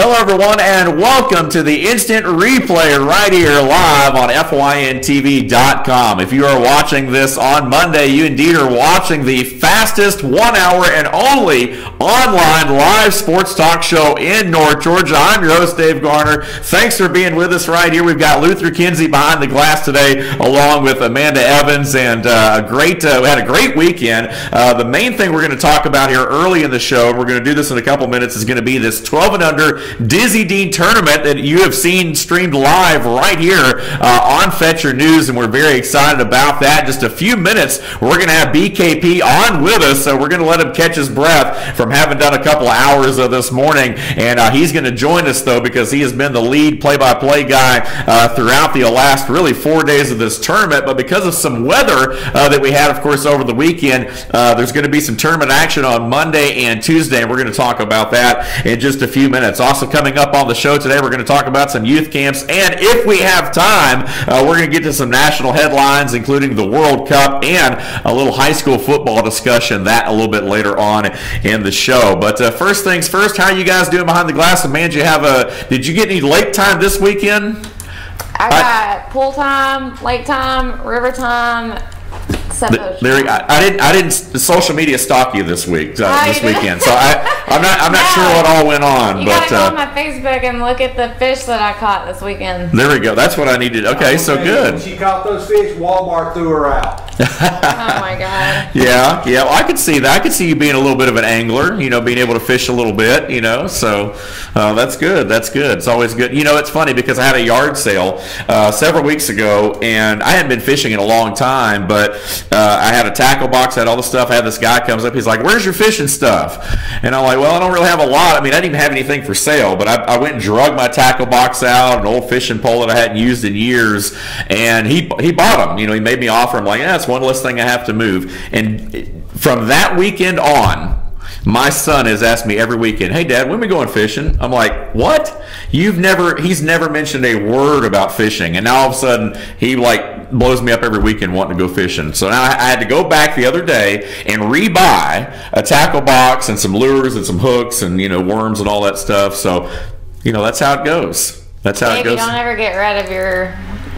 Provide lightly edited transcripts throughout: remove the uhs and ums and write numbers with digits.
Hello, everyone, and welcome to the instant replay right here live on FYNTV.com. If you are watching this on Monday, you indeed are watching the fastest 1 hour and only online live sports talk show in North Georgia. I'm your host, Dave Garner. Thanks for being with us right here. We've got Luther Kinsey behind the glass today, along with Amanda Evans, and we had a great weekend. The main thing we're going to talk about here early in the show, we're going to do this in a couple minutes, is going to be this 12 and under Dizzy Dean tournament that you have seen streamed live right here on Fetcher News, and we're very excited about that. Just a few minutes, we're going to have BKP on with us, so we're going to let him catch his breath from having done a couple of hours of this morning, and he's going to join us, though, because he has been the lead play-by-play guy throughout the last, really, 4 days of this tournament. But because of some weather that we had, of course, over the weekend, there's going to be some tournament action on Monday and Tuesday, and we're going to talk about that in just a few minutes. Also coming up on the show today, we're going to talk about some youth camps, and if we have time, we're going to get to some national headlines, including the World Cup and a little high school football discussion, that a little bit later on in the show. But first things first, how are you guys doing behind the glass? Amanda, did you get any lake time this weekend? I got pool time, lake time, river time. I didn't social media stalk you this weekend, so I'm not sure what all went on. You gotta go on my Facebook and look at the fish that I caught this weekend. There we go. That's what I needed. Okay, so good. When she caught those fish, Walmart threw her out. Oh my God. Yeah. Well, I could see that. I could see you being a little bit of an angler. Being able to fish a little bit. So that's good. That's good. It's always good. It's funny because I had a yard sale several weeks ago, and I hadn't been fishing in a long time, but I had a tackle box, I had all the stuff. I had this guy comes up, he's like, "Where's your fishing stuff?" And I'm like, "Well, I don't really have a lot. I didn't even have anything for sale, but I went and drug my tackle box out, an old fishing pole that I hadn't used in years, and he bought them. He made me offer them, like, it's one less thing I have to move." And from that weekend on, my son has asked me every weekend, "Hey, Dad, when are we going fishing?" I'm like, "What? He's never mentioned a word about fishing." And now all of a sudden, he blows me up every weekend wanting to go fishing. So now I had to go back the other day and rebuy a tackle box and some lures and some hooks and, worms and all that stuff. So, that's how it goes. That's how it goes. You don't ever get rid of your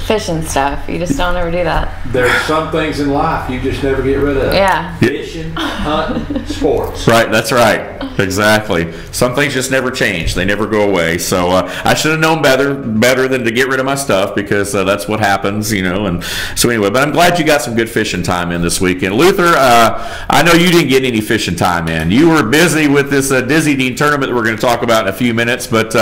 fishing stuff. You just don't ever do that. There's some things in life you just never get rid of. Yeah. Fishing, hunting, sports. Right, that's right. Exactly. Some things just never change. They never go away. So I should have known better than to get rid of my stuff, because that's what happens, And so anyway, but I'm glad you got some good fishing time in this weekend. Luther, I know you didn't get any fishing time in. You were busy with this Dizzy Dean tournament that we're going to talk about in a few minutes, but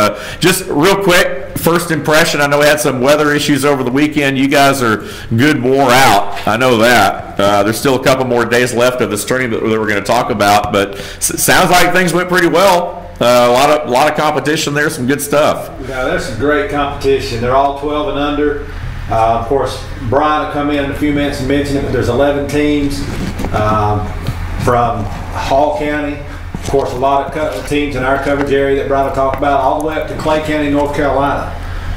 just real quick, first impression. I know we had some weather issues over the weekend. You guys are good wore out. I know that. There's still a couple more days left of this tournament that we're going to talk about, but sounds like things went pretty well. A lot of competition there, some good stuff. Yeah, there's some great competition. They're all 12 and under. Of course, Brian will come in a few minutes and mention it, but there's 11 teams from Hall County. Of course, a lot of teams in our coverage area that Brian will talk about, all the way up to Clay County, North Carolina,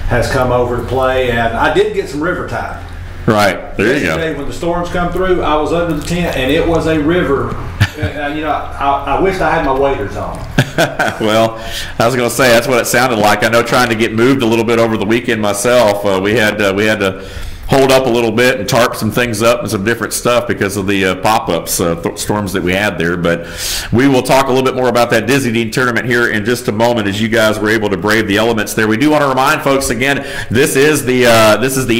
has come over to play. And I did get some river time. Right, there you go. Yesterday, when the storms come through, I was under the tent, and it was a river. I wished I had my waders on. Well, I was going to say, that's what it sounded like. I know, trying to get moved a little bit over the weekend myself, we had to hold up a little bit and tarp some things up and some different stuff because of the pop-ups, storms that we had there. But we will talk a little bit more about that Dizzy Dean tournament here in just a moment, as you guys were able to brave the elements there. We do want to remind folks again, this is the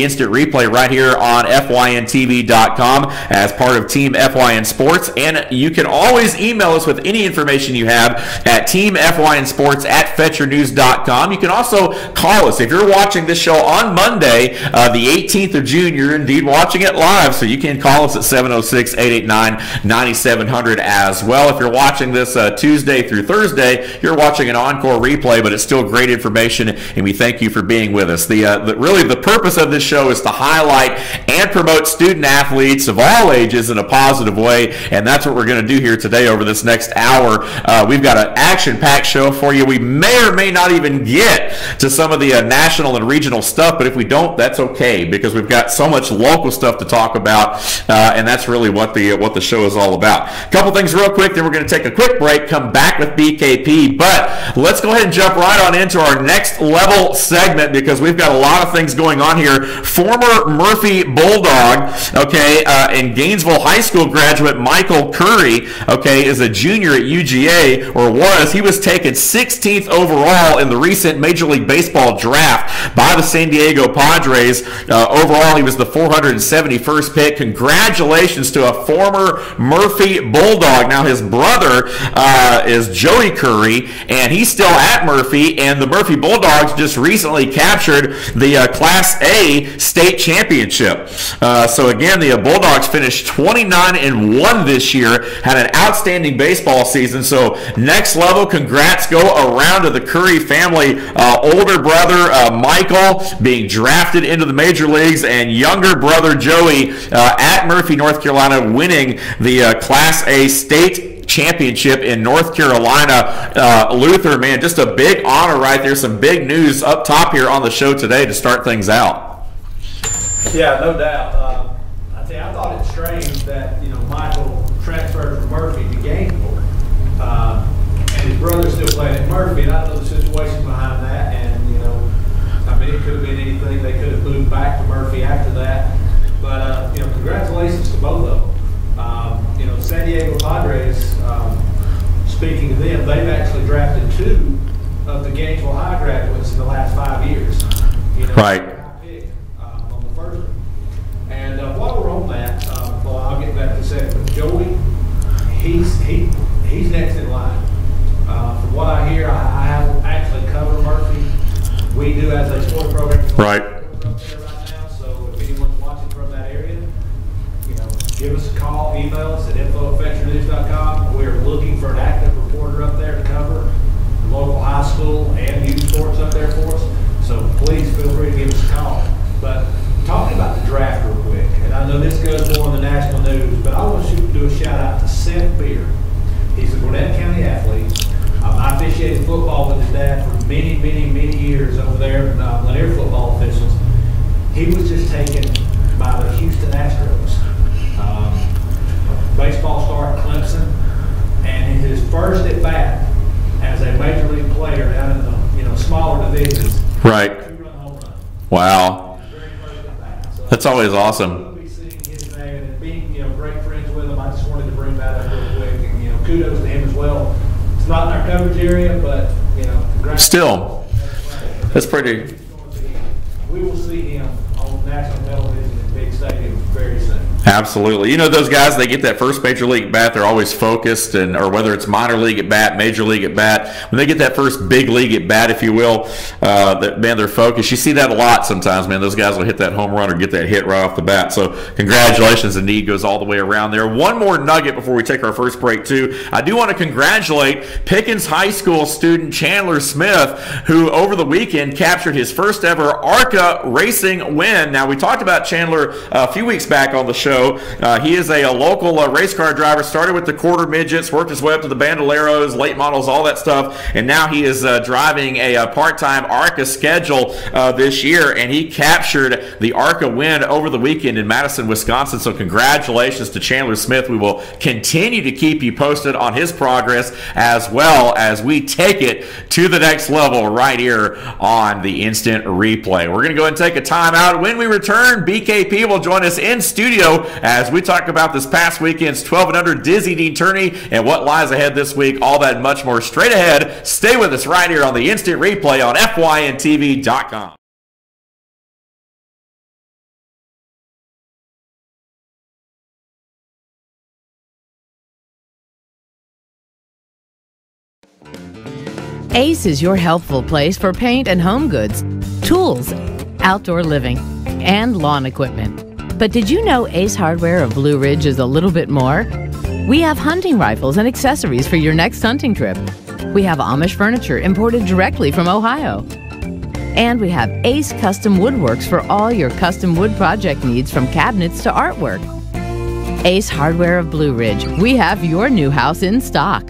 instant replay right here on FYNTV.com as part of Team FYN Sports, and you can always email us with any information you have at Team FYN Sports at FetcherNews.com. You can also call us if you're watching this show on Monday, the 18th of June. You're indeed watching it live, so you can call us at 706-889-9700 as well. If you're watching this Tuesday through Thursday, you're watching an encore replay, but it's still great information, and we thank you for being with us. Really, the purpose of this show is to highlight and promote student athletes of all ages in a positive way, and that's what we're going to do here today over this next hour. We've got an action-packed show for you. We may or may not even get to some of the national and regional stuff, but if we don't, that's okay, because we've got so much local stuff to talk about, and that's really what the show is all about. A couple things real quick, then we're going to take a quick break, come back with BKP, but let's go ahead and jump right on into our next level segment because we've got a lot of things going on here. Former Murphy Bulldog, okay, and Gainesville High School graduate Michael Curry, okay, is a junior at UGA, or was. He was taken 16th overall in the recent Major League Baseball draft by the San Diego Padres. Overall, he was the 471st pick. Congratulations to a former Murphy Bulldog. Now, his brother is Joey Curry, and he's still at Murphy, and the Murphy Bulldogs just recently captured the Class A state championship. So again, the Bulldogs finished 29-1 this year, had an outstanding baseball season. So next level, congrats go around to the Curry family. Older brother Michael being drafted into the major leagues, and younger brother Joey at Murphy, North Carolina, winning the Class A state championship in North Carolina. Luther, man, just a big honor right there. Some big news up top here on the show today to start things out. Yeah, no doubt. I tell you, I thought it strange that Michael transferred from Murphy to Gainesville, and his brother still playing at Murphy. And I know the situation behind that, and I mean, it could have been anything. They could have moved back to Murphy after that. But congratulations to both of them. San Diego Padres. Speaking to them, they've actually drafted 2 of the Gainesville High graduates in the last 5 years. Right. On the first one. And while we're on that, well, I'll get back to a second. But Joey, he's next in line. From what I hear, I haven't actually covered Murphy. We do as a sport program. Right. Up there right now. So if anyone's watching from that area, give us a call, email us at info@fetchernews.com. We're looking for an active reporter up there to cover the local high school and youth sports up there for us. So please feel free to give us a call. But talking about the draft real quick, and I know this goes more in the national news, but I want to do a shout out to Seth Beer. He's a Gwinnett County athlete. I officiated football with his dad for many, many, many years over there, Lanier football officials. He was just taken by the Houston Astros. Baseball star at Clemson, and in his first at bat as a major league player down in the smaller divisions, Right. 2-run home run. Wow. His very first at bat. So That's always awesome. we'll be seeing his name and being great friends with him. I just wanted to bring that up real quick, and kudos to him as well. It's not in our coverage area, but congrats. Still, that's pretty. We will see him on national television in big stadiums very soon. Absolutely. Those guys, they get that first major league at bat, they're always focused, or whether it's minor league at bat, major league at bat, when they get that first big league at bat, if you will, they're focused. You see that a lot sometimes, man. Those guys will hit that home run or get that hit right off the bat. So congratulations. The need goes all the way around there. One more nugget before we take our first break, too. I do want to congratulate Pickens High School student Chandler Smith, who over the weekend captured his first ever ARCA racing win. Now, we talked about Chandler a few weeks back on the show. He is a local race car driver, started with the quarter midgets, worked his way up to the bandoleros, late models, all that stuff, and now he is driving a part-time ARCA schedule this year, and he captured the ARCA win over the weekend in Madison, Wisconsin. So congratulations to Chandler Smith. We will continue to keep you posted on his progress as well as we take it to the next level right here on the Instant Replay. We're going to go ahead and take a timeout. When we return, BKP will join us in studio as we talk about this past weekend's 12 and under Dizzy Dean tourney and what lies ahead this week. All that and much more straight ahead. Stay with us right here on the Instant Replay on FYNTV.com. Ace is your helpful place for paint and home goods, tools, outdoor living, and lawn equipment. But did you know Ace Hardware of Blue Ridge is a little bit more? We have hunting rifles and accessories for your next hunting trip. We have Amish furniture imported directly from Ohio. And we have Ace Custom Woodworks for all your custom wood project needs, from cabinets to artwork. Ace Hardware of Blue Ridge. We have your new house in stock.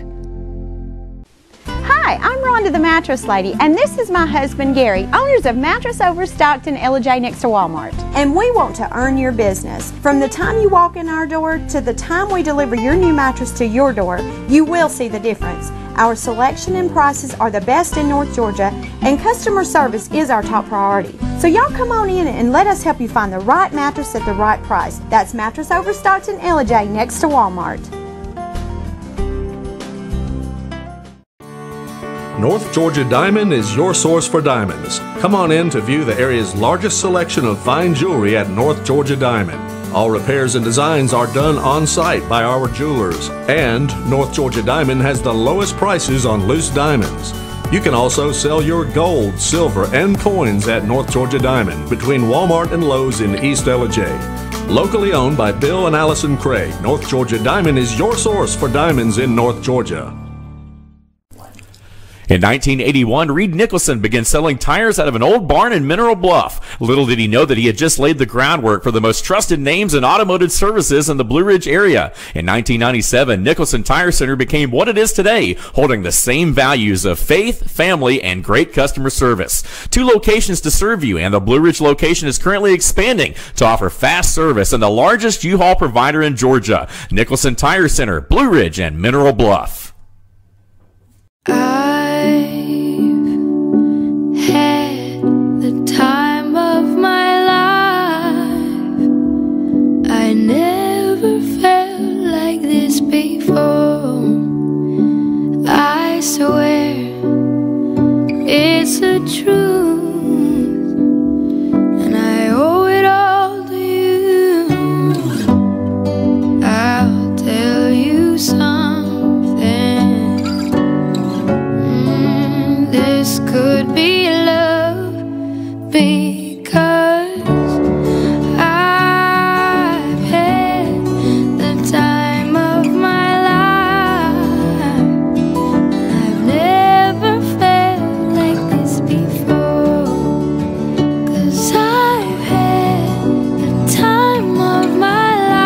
Hi, I'm Ron Wanda the Mattress Lady, and this is my husband Gary, owners of Mattress Overstocked in LJ next to Walmart. And we want to earn your business. From the time you walk in our door to the time we deliver your new mattress to your door, you will see the difference. Our selection and prices are the best in North Georgia, and customer service is our top priority. So y'all come on in and let us help you find the right mattress at the right price. That's Mattress Overstocked in LJ next to Walmart. North Georgia Diamond is your source for diamonds. Come on in to view the area's largest selection of fine jewelry at North Georgia Diamond. All repairs and designs are done on site by our jewelers, and North Georgia Diamond has the lowest prices on loose diamonds. You can also sell your gold, silver, and coins at North Georgia Diamond between Walmart and Lowe's in East LJ. Locally owned by Bill and Allison Craig, North Georgia Diamond is your source for diamonds in North Georgia. In 1981, Reed Nicholson began selling tires out of an old barn in Mineral Bluff. Little did he know that he had just laid the groundwork for the most trusted names in automotive services in the Blue Ridge area. In 1997, Nicholson Tire Center became what it is today, holding the same values of faith, family, and great customer service. 2 locations to serve you, and the Blue Ridge location is currently expanding to offer fast service and the largest U-Haul provider in Georgia. Nicholson Tire Center, Blue Ridge, and Mineral Bluff. Had the time of my life. I never felt like this before. I swear it's the truth, and I owe it all to you. I'll tell you something. This could be love, because I've had the time of my life. I've never felt like this before, 'cause I've had the time of my life.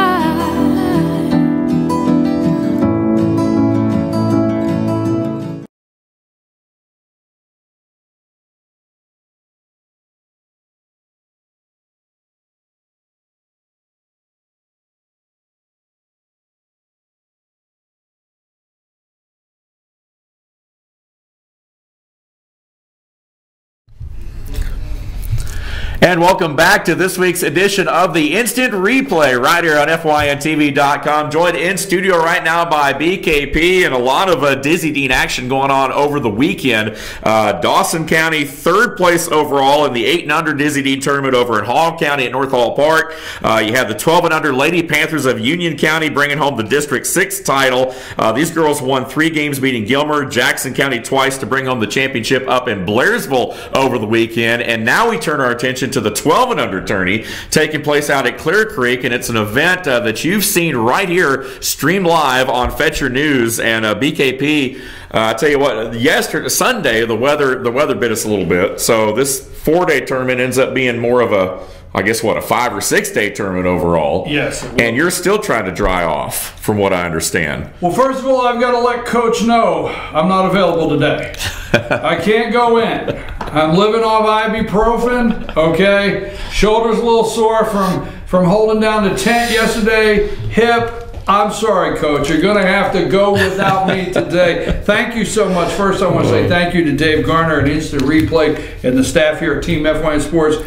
And welcome back to this week's edition of the Instant Replay right here on FYNTV.com. Joined in studio right now by BKP, and a lot of Dizzy Dean action going on over the weekend. Dawson County, 3rd place overall in the 8 and under Dizzy Dean tournament over in Hall County at North Hall Park. You have the 12 and under Lady Panthers of Union County bringing home the District 6 title. These girls won 3 games beating Gilmer, Jackson County twice to bring home the championship up in Blairsville over the weekend. And now we turn our attention to the 12 and under tourney taking place out at Clear Creek, and it's an event that you've seen right here streamed live on Fetcher News. And BKP, I tell you what, yesterday, Sunday, the weather bit us a little bit, so this 4-day tournament ends up being more of a, I guess, what, a 5 or 6 day tournament overall. Yes. And you're still trying to dry off, from what I understand. Well, first of all, I've got to let Coach know I'm not available today. I can't go in. I'm living off ibuprofen, okay? Shoulder's a little sore from holding down the tent yesterday. Hip. I'm sorry, Coach. You're going to have to go without me today. Thank you so much. First, I want to say thank you to Dave Garner and Instant Replay and the staff here at Team FYN Sports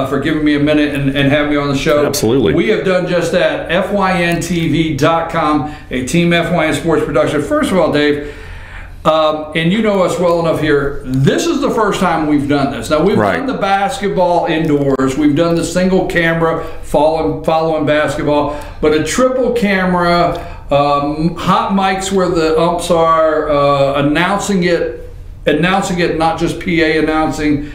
for giving me a minute and having me on the show. Absolutely. We have done just that. FYNTV.com, a Team FYN Sports production. First of all, Dave, and you know us well enough here, this is the first time we've done this. Now, we've done the basketball indoors. We've done the single camera following basketball, but a triple camera, hot mics where the umps are, announcing it, not just PA announcing.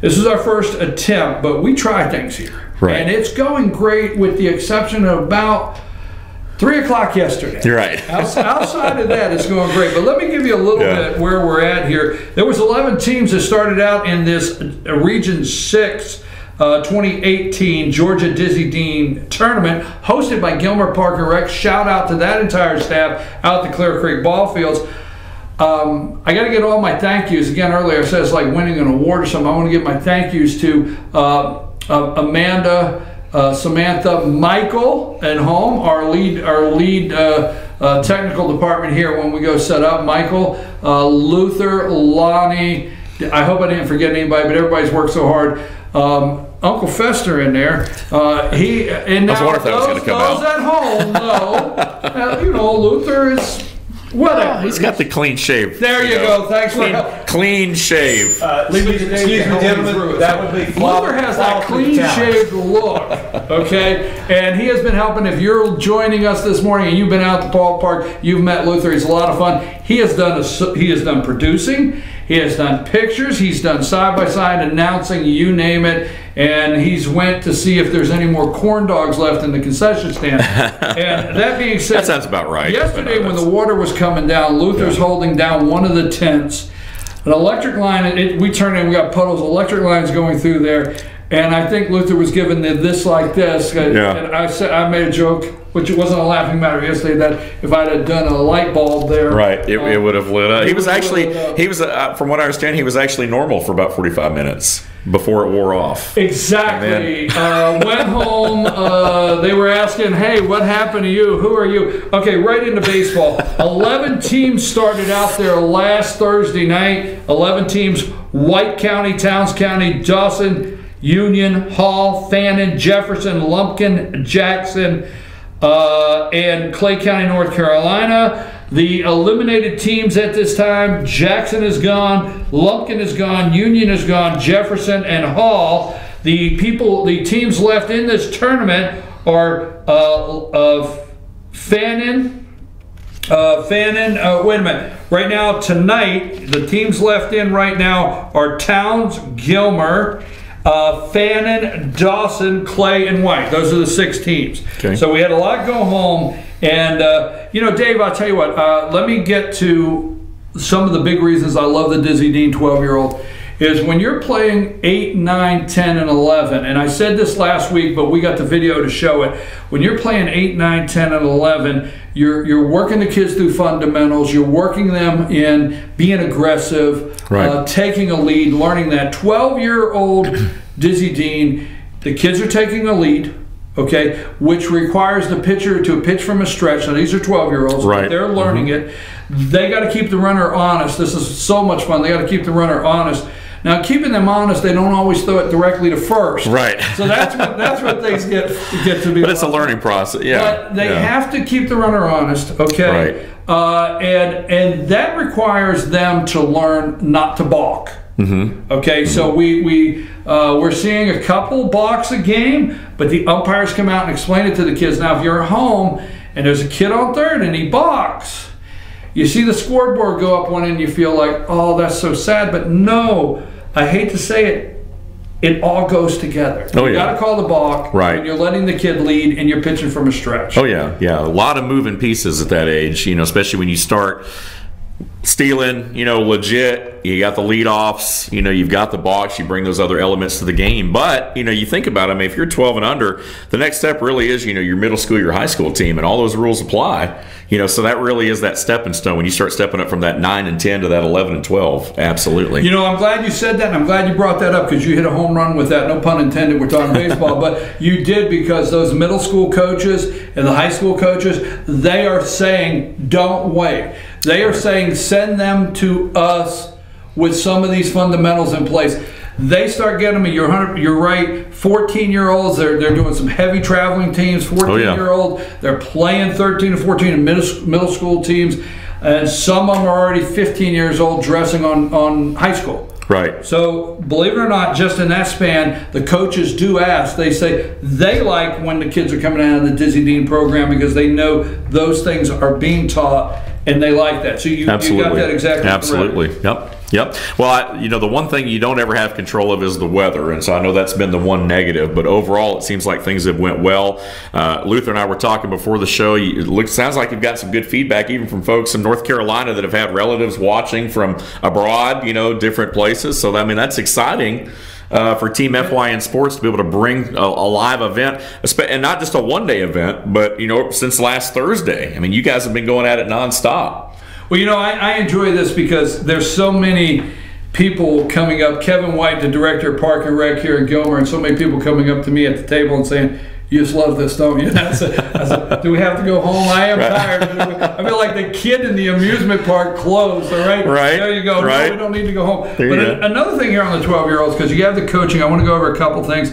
This is our first attempt, but we try things here. Right. And it's going great with the exception of about 3 o'clock yesterday. You're right. Outside of that, it's going great. But let me give you a little bit where we're at here. There was 11 teams that started out in this Region 6 2018 Georgia Dizzy Dean tournament hosted by Gilmer Park and Rec. Shout out to that entire staff out at the Clear Creek ball fields. I got to get all my thank yous. Again, earlier I said it's like winning an award or something. I want to give my thank yous to Amanda, Samantha, Michael, and home, our lead technical department here when we go set up. Michael, Luther, Lonnie. I hope I didn't forget anybody, but everybody's worked so hard. Uncle Fester in there. He and now I was wondering if that was going to come out. Those at home, no. Luther is. Whatever. He's got the clean shave. There you go. Thanks for clean shave. Excuse me, gentlemen. That would be Luther has that clean-shaved look, okay? And he has been helping. If you're joining us this morning and you've been out at the ballpark, you've met Luther. He's a lot of fun. He has done producing. He has done pictures. He's done side-by-side announcing, you name it. And he's went to see if there's any more corn dogs left in the concession stand. And that being said, that sounds about right. Yesterday when the water was coming down, Luther's holding down one of the tents. An electric line, we turned in, we got puddles, electric lines going through there. And I think Luther was given this like this. And I made a joke, which wasn't a laughing matter yesterday, that if I'd have done a light bulb there. Right, it would have lit up. He was from what I understand, he was actually normal for about 45 minutes before it wore off. Exactly. Went home, they were asking, hey, what happened to you? Who are you? Okay, right into baseball. 11 teams started out there last Thursday night. 11 teams, White County, Towns County, Dawson, Union, Hall, Fannin, Jefferson, Lumpkin, Jackson, and Clay County, North Carolina. The eliminated teams at this time: Jackson is gone, Lumpkin is gone, Union is gone, Jefferson and Hall. The teams left in this tournament are Fannin. Wait a minute. Right now, tonight, the teams left in right now are Towns, Gilmer, Fannin, Dawson, Clay, and White. Those are the 6 teams. Okay. So we had a lot go home. And, Dave, I'll tell you what, let me get to some of the big reasons I love the Dizzy Dean 12-year-old. Is when you're playing 8, 9, 10, and 11, and I said this last week, but we got the video to show it. When you're playing 8, 9, 10, and 11, you're working the kids through fundamentals. You're working them in being aggressive, right. Taking a lead, learning that. 12-year-old Dizzy Dean, the kids are taking a lead, okay, which requires the pitcher to pitch from a stretch. Now, these are 12-year-olds. Right. They're learning it. They got to keep the runner honest. This is so much fun. They got to keep the runner honest. Now, keeping them honest, they don't always throw it directly to first. Right. So that's what things get to be. But it's a learning process. Yeah. But they have to keep the runner honest. Okay. Right. And that requires them to learn not to balk. Mm-hmm. Okay. Mm-hmm. So we're seeing a couple balks a game, but the umpires come out and explain it to the kids. Now, if you're at home and there's a kid on third and he balks, you see the scoreboard go up one and you feel like, oh, that's so sad. But no, I hate to say it, it all goes together. Oh, you got to call the balk. Right. When you're letting the kid lead and you're pitching from a stretch. Oh, yeah. Yeah. A lot of moving pieces at that age, especially when you start stealing, legit. You got the leadoffs, you've got the balks, you bring those other elements to the game. But, you think about it, if you're 12 and under, the next step really is, your middle school, your high school team, and all those rules apply. So that really is that stepping stone when you start stepping up from that 9 and 10 to that 11 and 12. Absolutely. I'm glad you said that, and I'm glad you brought that up because you hit a home run with that. No pun intended, we're talking baseball, but you did, because those middle school coaches and the high school coaches, they are saying, don't wait. They are saying, send them to us with some of these fundamentals in place. They start getting them. You're right. 14-year-olds. They're doing some heavy traveling teams. 14-year-old. They're playing 13 and 14 in middle school teams, and some of them are already 15 years old, dressing on high school. Right. So believe it or not, just in that span, the coaches do ask. They say they like when the kids are coming out of the Dizzy Dean program because they know those things are being taught. And they like that. So you got that exactly correct. Yep. Well, the one thing you don't ever have control of is the weather. And so I know that's been the one negative. But overall, it seems like things have went well. Luther and I were talking before the show. Sounds like you've got some good feedback even from folks in North Carolina that have had relatives watching from abroad, different places. So, that's exciting. For Team FYN Sports to be able to bring a live event, and not just a one-day event, but since last Thursday. You guys have been going at it nonstop. Well, you know, I enjoy this because there's so many people coming up. Kevin White, the director of Park and Rec here in Gilmer, and so many people coming up to me at the table and saying, "You just love this, don't you?" I said, "Do we have to go home? I am tired." I feel like the kid in the amusement park closed. All right, there you go. Right. No, we don't need to go home. There But another thing here on the 12-year-olds, because you have the coaching. I want to go over a couple things.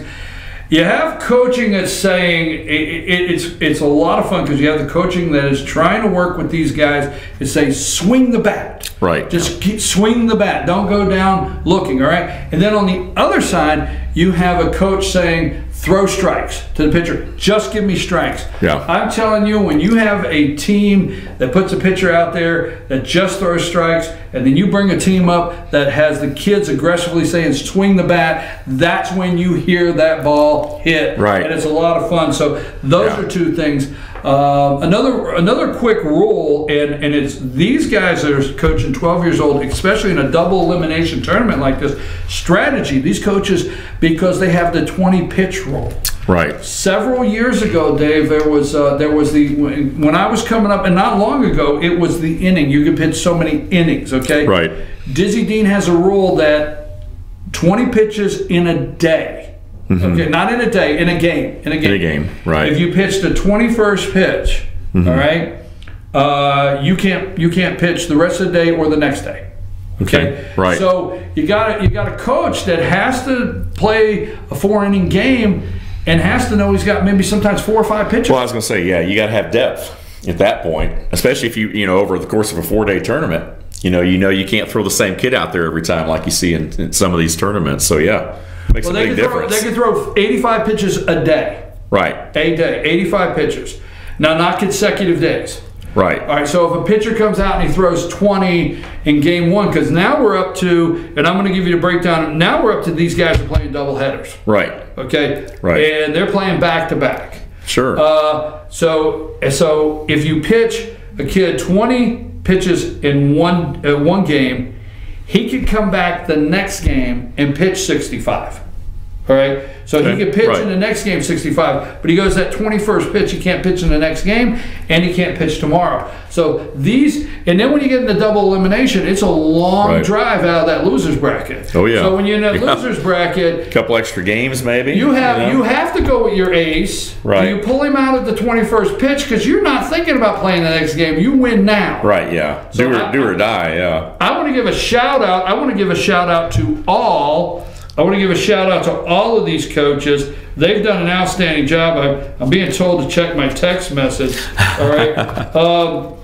You have coaching that's saying it's a lot of fun because you have the coaching that is trying to work with these guys to say swing the bat. Right. Just swing the bat. Don't go down looking. All right. And then on the other side, you have a coach saying throw strikes to the pitcher. Just give me strikes. Yeah. I'm telling you, when you have a team that puts a pitcher out there that just throws strikes, and then you bring a team up that has the kids aggressively saying swing the bat, that's when you hear that ball hit. Right. And it's a lot of fun. So those are two things. Another quick rule, and it's these guys that are coaching 12 years old, especially in a double elimination tournament like this, strategy, these coaches, because they have the 20 pitch rule. Right. Several years ago, Dave, there was when I was coming up, and not long ago, it was the inning. You could pitch so many innings, okay? Right. Dizzy Dean has a rule that 20 pitches in a day. Okay, not in a day, in a game. In a game, right. If you pitch the 21st pitch, all right, you can't pitch the rest of the day or the next day. Okay, right. So you got a coach that has to play a 4-inning game and has to know he's got maybe sometimes 4 or 5 pitches. Well, I was going to say, yeah, you got to have depth at that point, especially if you know over the course of a 4-day tournament. You know you can't throw the same kid out there every time like you see in some of these tournaments. So yeah. Makes a big difference. They can throw 85 pitches a day. Right. A day, 85 pitches. Now, not consecutive days. Right. All right, so if a pitcher comes out and he throws 20 in game 1, because now we're up to, and I'm going to give you the breakdown, now we're up to these guys are playing double headers. Right. Okay? Right. And they're playing back-to-back. Sure. So if you pitch a kid 20 pitches in one game, he could come back the next game and pitch 65. All right? So he could pitch in the next game 65, but he goes that 21st pitch, he can't pitch in the next game, and he can't pitch tomorrow. So and then when you get in the double elimination, it's a long drive out of that loser's bracket. Oh, yeah. So when you're in that loser's bracket, a couple extra games maybe. You have to go with your ace. Right. You pull him out at the 21st pitch because you're not thinking about playing the next game. You win now. Right, yeah. So do or die, yeah. I want to give a shout out. I want to give a shout out to all of these coaches. They've done an outstanding job. I'm being told to check my text message. All right.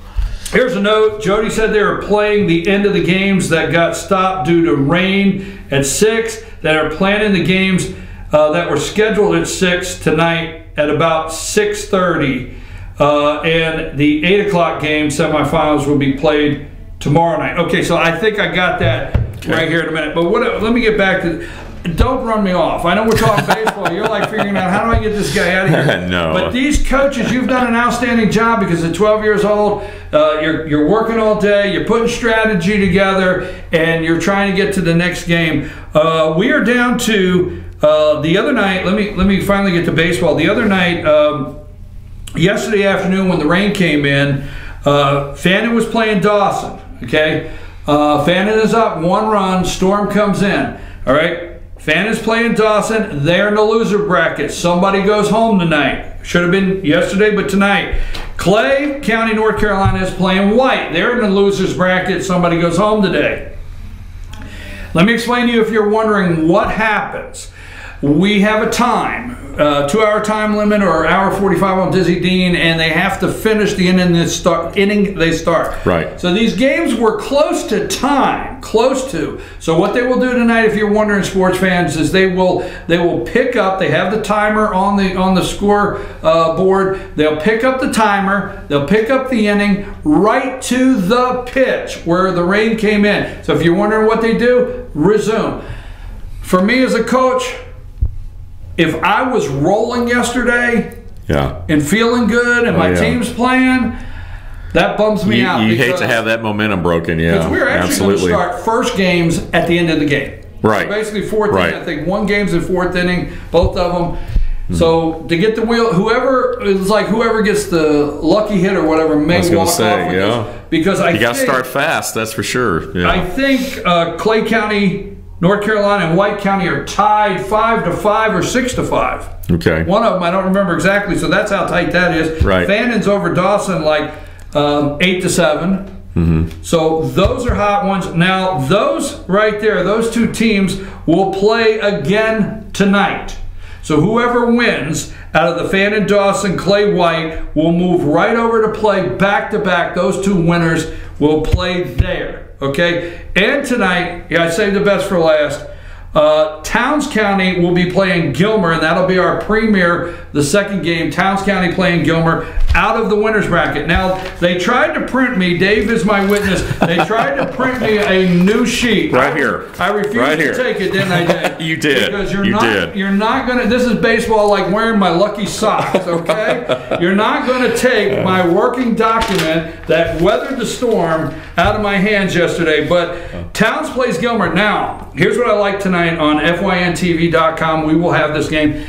Here's a note. Jody said they were playing the end of the games that got stopped due to rain at 6, that are planning the games that were scheduled at 6 tonight at about 6:30. And the 8 o'clock game semifinals will be played tomorrow night. Okay, so I think I got that right here in a minute. But let me get back to... Don't run me off. I know we're talking baseball. You're like figuring out, how do I get this guy out of here? No. But these coaches, you've done an outstanding job because at 12 years old, you're working all day, you're putting strategy together, and you're trying to get to the next game. We are down to the other night. Let me finally get to baseball. The other night, yesterday afternoon when the rain came in, Fannin was playing Dawson. Okay, Fannin is up 1 run. Storm comes in. All right. Fannon's playing Dawson. They're in the loser bracket. Somebody goes home tonight. Should have been yesterday, but tonight. Clay County, North Carolina is playing White. They're in the losers bracket. Somebody goes home today. Let me explain to you if you're wondering what happens. We have a time, 2-hour time limit or hour 45 on Dizzy Dean, and they have to finish the inning they start. Right. So these games were close to time, close to. So what they will do tonight, if you're wondering, sports fans, is they will pick up. They have the timer on the score board. They'll pick up the timer. They'll pick up the inning right to the pitch where the rain came in. So if you're wondering what they do, resume. For me as a coach, if I was rolling yesterday and feeling good and my team's playing, that bums me out. You hate to have that momentum broken, because we're actually going to start first games at the end of the game. Right. So basically fourth inning. I think 1 game's in 4th inning, both of them. So to get the wheel, whoever gets the lucky hit or whatever may walk off with this. Because you got to start fast, that's for sure. Yeah. I think Clay County, North Carolina, and White County are tied 5-5 or 6-5. Okay. One of them I don't remember exactly, so that's how tight that is. Right. Fannon's over Dawson like 8-7. So those are hot ones. Now those right there, those two teams will play again tonight. So whoever wins out of the Fannin Dawson, Clay White will move right over to play back-to-back. Those two winners will play there, okay? And tonight, I saved the best for last, Towns County will be playing Gilmer, and that'll be our premier, the second game. Towns County playing Gilmer out of the winner's bracket. Now, they tried to print me, Dave is my witness, they tried to print me a new sheet. Right here. I refused to take it, didn't I, Dave? You did. Because you're not going to, this is baseball like wearing my lucky socks, okay? You're not going to take my working document that weathered the storm out of my hands yesterday, but Towns plays Gilmer. Now, here's what I like tonight on FYNTV.com. We will have this game.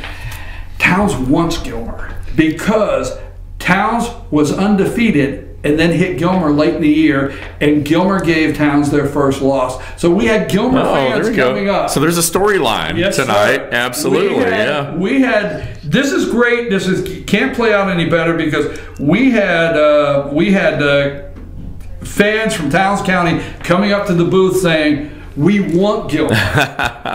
Towns wants Gilmer because Towns was undefeated and then hit Gilmer late in the year, and Gilmer gave Towns their first loss. So we had Gilmer fans coming up. So there's a storyline tonight. Sir. Absolutely, We had. This is great. This is can't play out any better because we had fans from Towns County coming up to the booth saying, "We want Gilmer."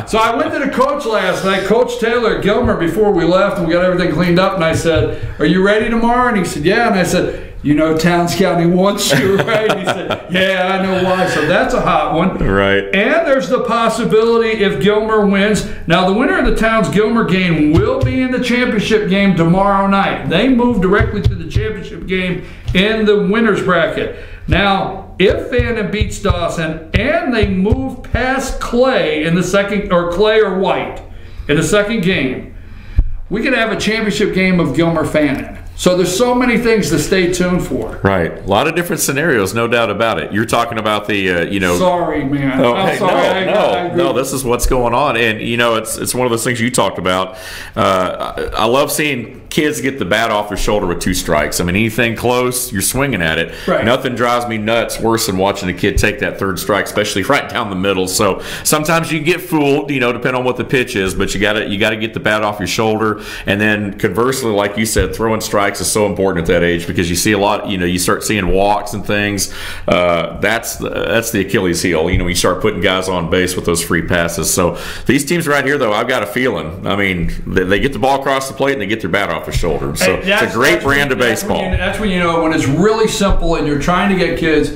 So I went to the coach last night, Coach Taylor at Gilmer, before we left, and we got everything cleaned up, and I said, "Are you ready tomorrow?" And he said, "Yeah." And I said, "You know Towns County wants you, right?" He said, "Yeah, I know why." So that's a hot one. Right. And there's the possibility if Gilmer wins. Now, the winner of the Towns-Gilmer game will be in the championship game tomorrow night. They move directly to the championship game in the winner's bracket. Now, if Fannin beats Dawson and they move past Clay in the second, or Clay or White in the second game, we could have a championship game of Gilmer-Fannin. So there's so many things to stay tuned for. Right. A lot of different scenarios, no doubt about it. You're talking about the, Sorry, man. Oh, I'm sorry. No, this is what's going on. And, it's one of those things you talked about. I love seeing kids get the bat off their shoulder with 2 strikes. I mean, anything close, you're swinging at it. Right. Nothing drives me nuts worse than watching a kid take that 3rd strike, especially right down the middle. So sometimes you get fooled, depending on what the pitch is, but you got to get the bat off your shoulder. And then conversely, like you said, throwing strikes is so important at that age because you see a lot, you start seeing walks and things. That's the Achilles heel, when you start putting guys on base with those free passes. So these teams right here, though, I've got a feeling, I mean, they get the ball across the plate and they get their bat off the shoulder. So it's a great brand of baseball. That's when when it's really simple and you're trying to get kids,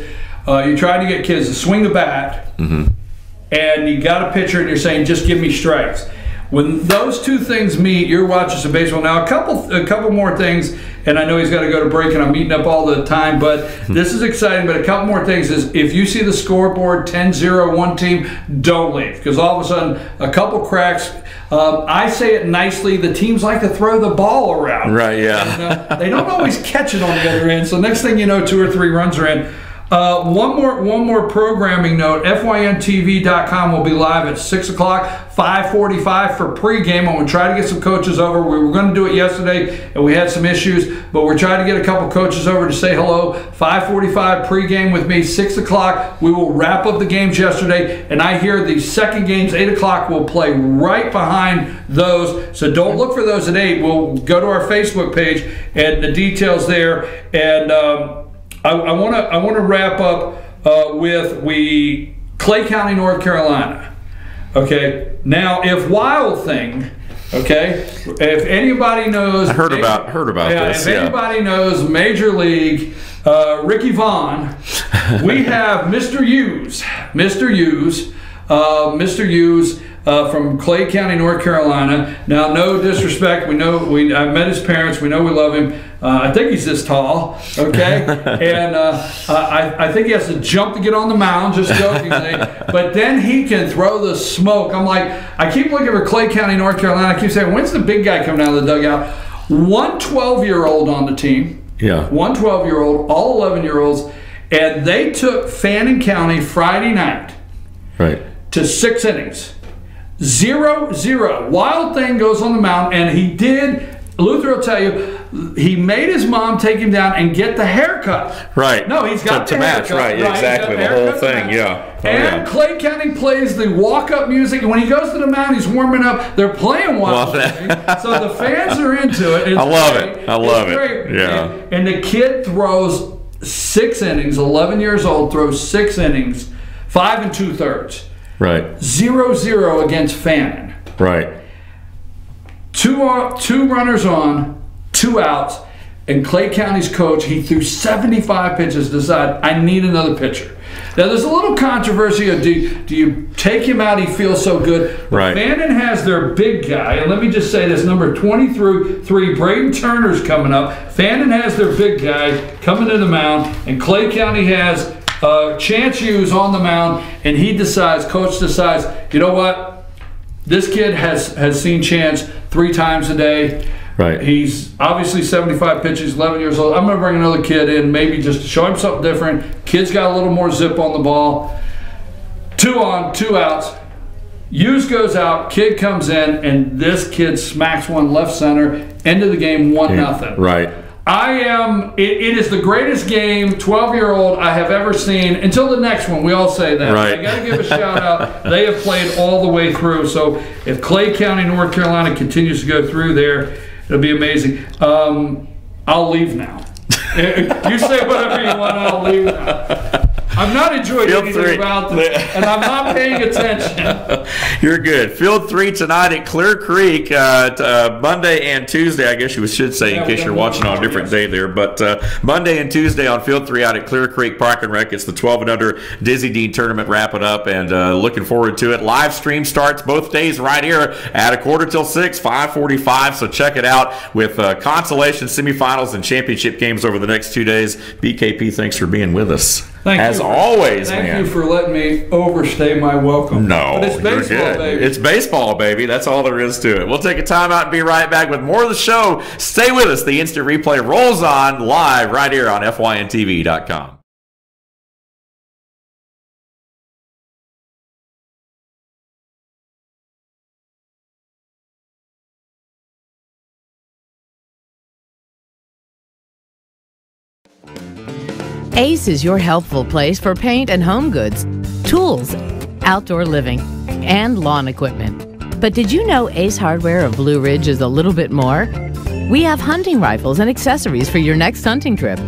to swing the bat, and you got a pitcher and you're saying, just give me strikes. When those two things meet, you're watching some baseball. Now, a couple more things, and I know he's got to go to break, and I'm eating up all the time, but this is exciting. But a couple more things is if you see the scoreboard 10-0 one team, don't leave, because all of a sudden a couple cracks. I say it nicely. The teams like to throw the ball around. Right. Yeah. And, they don't always catch it on the other end. So next thing you know, 2 or 3 runs are in. One more programming note. FYNTV.com will be live at 6 o'clock, 5:45 for pregame. I'm going to try to get some coaches over. We were going to do it yesterday, and we had some issues, but we're trying to get a couple coaches over to say hello. 5:45 pregame with me, 6 o'clock. We will wrap up the games yesterday, and I hear the second games, 8 o'clock, will play right behind those. So don't look for those at 8. We'll go to our Facebook page, and the details there. And I want to wrap up with Clay County, North Carolina. Okay. Now, if Wild Thing, okay, if anybody knows, I heard about this. If anybody knows Major League, Ricky Vaughn, we have Mr. Hughes from Clay County, North Carolina. Now, no disrespect. I met his parents. We know we love him. I think he's this tall, okay? And I think he has to jump to get on the mound, just jokingly. But then he can throw the smoke. I'm like, I keep looking for Clay County, North Carolina. I keep saying, when's the big guy coming out of the dugout? One 12-year-old on the team. Yeah. One 12-year-old, all 11-year-olds. And they took Fannin County Friday night to 6 innings. 0-0. Wild thing goes on the mound, and he did. Luther will tell you, he made his mom take him down and get the haircut. Right. No, he's got to the match. haircut. Right. Exactly. The whole thing. Yeah. Oh, and Clay County plays the walk-up music, and when he goes to the mound, he's warming up. They're playing Wild Thing, so the fans are into it. It's I love great. it. I love it. Great. Yeah. And the kid throws 6 innings. 11 years old, throws 6 innings, 5 2/3. Right. 0-0 against Fannin. Right. Two runners on, 2 outs, and Clay County's coach, he threw 75 pitches, decided, I need another pitcher. Now, there's a little controversy of do you take him out, he feels so good. But right. Fannin has their big guy, and let me just say this, number 23, Braden Turner's coming up. Fannin has their big guy coming to the mound, and Clay County has Chance Hughes on the mound, and coach decides, you know what? This kid has seen Chance 3 times a day. Right. He's obviously 75 pitches, 11 years old. I'm going to bring another kid in, maybe just to show him something different. Kid's got a little more zip on the ball. 2 on, 2 outs. Hughes goes out, kid comes in, and this kid smacks one left center. End of the game, 1-0. Right. It is the greatest game, 12-year-old, I have ever seen, until the next one. We all say that. Right. I got to give a shout out. They have played all the way through. So if Clay County, North Carolina continues to go through there, it'll be amazing. I'll leave now. You say whatever you want, I'll leave now. I'm not enjoying anything about this, and I'm not paying attention. You're good. Field 3 tonight at Clear Creek, Monday and Tuesday. I guess you should say, in case you're watching on a different day there. But Monday and Tuesday on Field 3 out at Clear Creek Park and Rec. It's the 12 and under Dizzy Dean tournament wrapping up, and looking forward to it. Live stream starts both days right here at 5:45, 5:45. So check it out with consolation, semifinals, and championship games over the next 2 days. BKP, thanks for being with us. As always, Thank you for letting me overstay my welcome. No, but it's baseball, baby. It's baseball, baby. That's all there is to it. We'll take a time out and be right back with more of the show. Stay with us. The Instant Replay rolls on live right here on FYNTV.com. Ace is your helpful place for paint and home goods, tools, outdoor living, and lawn equipment. But did you know Ace Hardware of Blue Ridge is a little bit more? We have hunting rifles and accessories for your next hunting trip.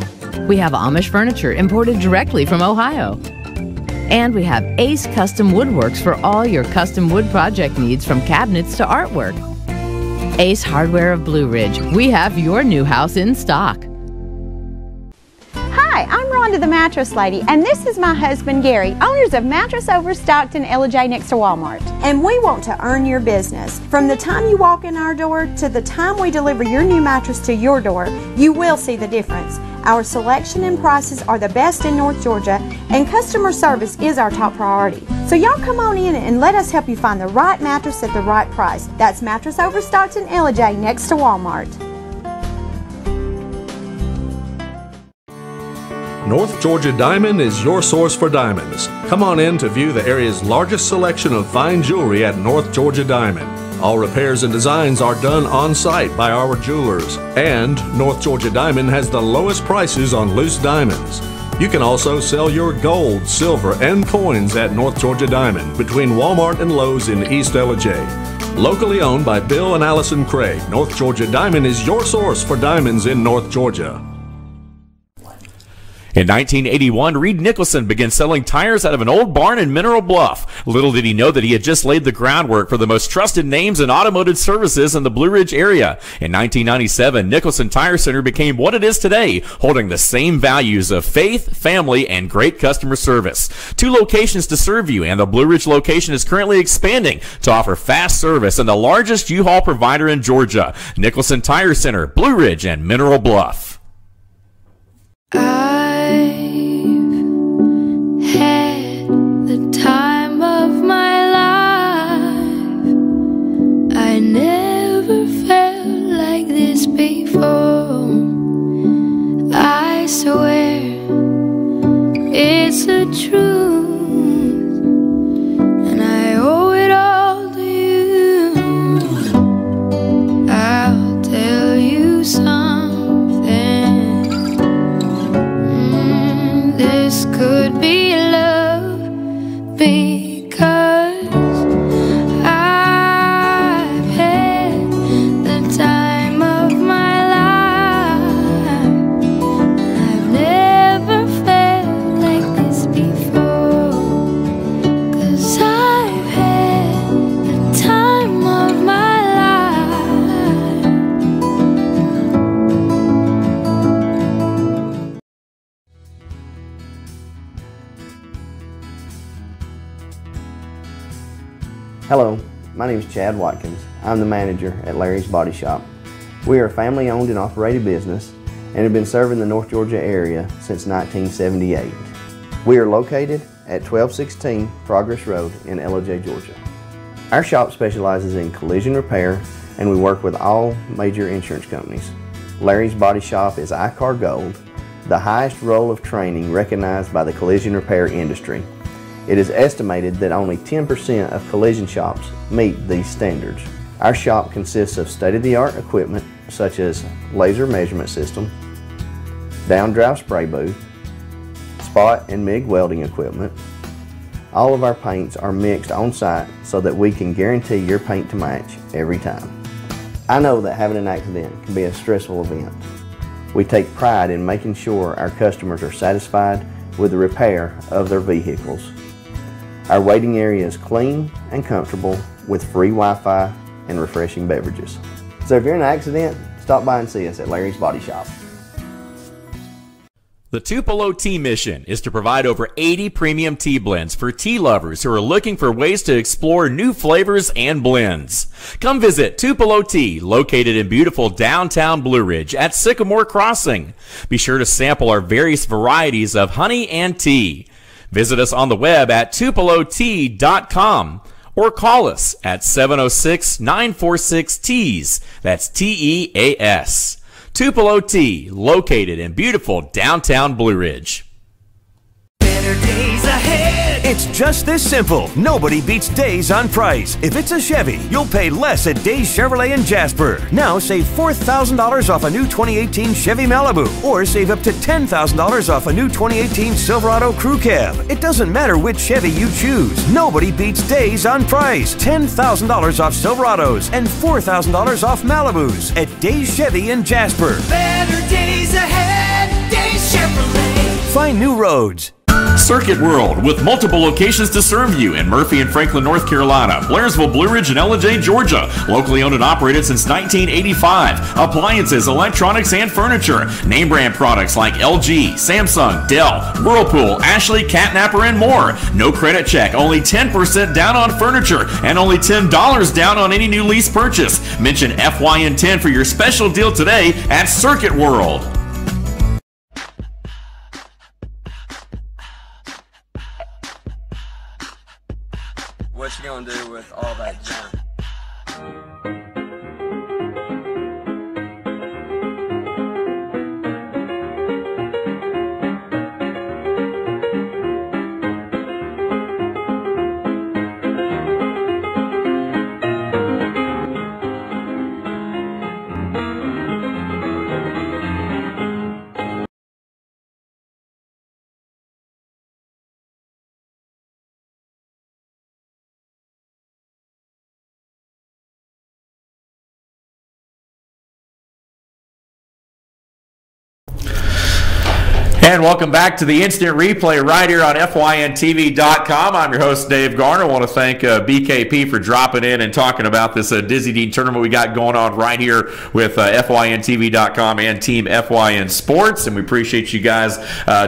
We have Amish furniture imported directly from Ohio. And we have Ace Custom Woodworks for all your custom wood project needs, from cabinets to artwork. Ace Hardware of Blue Ridge. We have your new house in stock. Hi, I'm Rhonda the Mattress Lady, and this is my husband Gary, owners of Mattress Overstocked in Ellijay next to Walmart. And we want to earn your business. From the time you walk in our door to the time we deliver your new mattress to your door, you will see the difference. Our selection and prices are the best in North Georgia, and customer service is our top priority. So y'all come on in and let us help you find the right mattress at the right price. That's Mattress Overstocked in Ellijay next to Walmart. North Georgia Diamond is your source for diamonds. Come on in to view the area's largest selection of fine jewelry at North Georgia Diamond. All repairs and designs are done on site by our jewelers. And North Georgia Diamond has the lowest prices on loose diamonds. You can also sell your gold, silver, and coins at North Georgia Diamond between Walmart and Lowe's in East Ellijay. Locally owned by Bill and Allison Craig, North Georgia Diamond is your source for diamonds in North Georgia. In 1981, Reed Nicholson began selling tires out of an old barn in Mineral Bluff. Little did he know that he had just laid the groundwork for the most trusted names in automotive services in the Blue Ridge area. In 1997, Nicholson Tire Center became what it is today, holding the same values of faith, family, and great customer service. 2 locations to serve you, and the Blue Ridge location is currently expanding to offer fast service and the largest U-Haul provider in Georgia. Nicholson Tire Center, Blue Ridge, and Mineral Bluff. Had the time of my life. I never felt like this before. I swear it's the truth, and I owe it all to you. because I've had the time of my life. I've never felt like this before, 'cause I've had the time of my life. Hello, my name is Chad Watkins. I'm the manager at Larry's Body Shop. We are a family-owned and operated business and have been serving the North Georgia area since 1978. We are located at 1216 Progress Road in LOJ, Georgia. Our shop specializes in collision repair and we work with all major insurance companies. Larry's Body Shop is ICAR Gold, the highest role of training recognized by the collision repair industry. It is estimated that only 10% of collision shops meet these standards. Our shop consists of state-of-the-art equipment such as laser measurement system, down-drive spray booth, spot and MIG welding equipment. All of our paints are mixed on site so that we can guarantee your paint to match every time. I know that having an accident can be a stressful event. We take pride in making sure our customers are satisfied with the repair of their vehicles. Our waiting area is clean and comfortable with free Wi-Fi and refreshing beverages. So if you're in an accident, stop by and see us at Larry's Body Shop. The Tupelo Tea mission is to provide over 80 premium tea blends for tea lovers who are looking for ways to explore new flavors and blends. Come visit Tupelo Tea, located in beautiful downtown Blue Ridge at Sycamore Crossing. Be sure to sample our various varieties of honey and tea. Visit us on the web at tupelotea.com or call us at 706-946-TEAS. That's TEAS. Tupelo Tea, located in beautiful downtown Blue Ridge. Better days ahead. It's just this simple. Nobody beats Days on price. If it's a Chevy, you'll pay less at Days Chevrolet in Jasper. Now save $4,000 off a new 2018 Chevy Malibu, or save up to $10,000 off a new 2018 Silverado Crew Cab. It doesn't matter which Chevy you choose. Nobody beats Days on price. $10,000 off Silverados and $4,000 off Malibus at Days Chevy in Jasper. Better days ahead, Days Chevrolet. Find new roads. Circuit World, with multiple locations to serve you in Murphy and Franklin, North Carolina, Blairsville, Blue Ridge, and LJ, Georgia. Locally owned and operated since 1985. Appliances, electronics, and furniture. Name brand products like LG, Samsung, Dell, Whirlpool, Ashley, Catnapper, and more. No credit check, only 10% down on furniture, and only $10 down on any new lease purchase. Mention FYN10 for your special deal today at Circuit World. What you gonna do with all that junk? And welcome back to the Instant Replay right here on FYNTV.com. I'm your host, Dave Garner. I want to thank BKP for dropping in and talking about this Dizzy Dean tournament we got going on right here with FYNTV.com and Team FYN Sports. And we appreciate you guys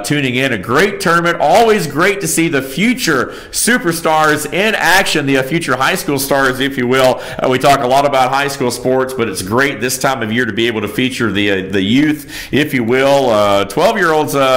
tuning in. A great tournament. Always great to see the future superstars in action, the future high school stars, if you will. We talk a lot about high school sports, but it's great this time of year to be able to feature the youth, if you will. 12-year-olds are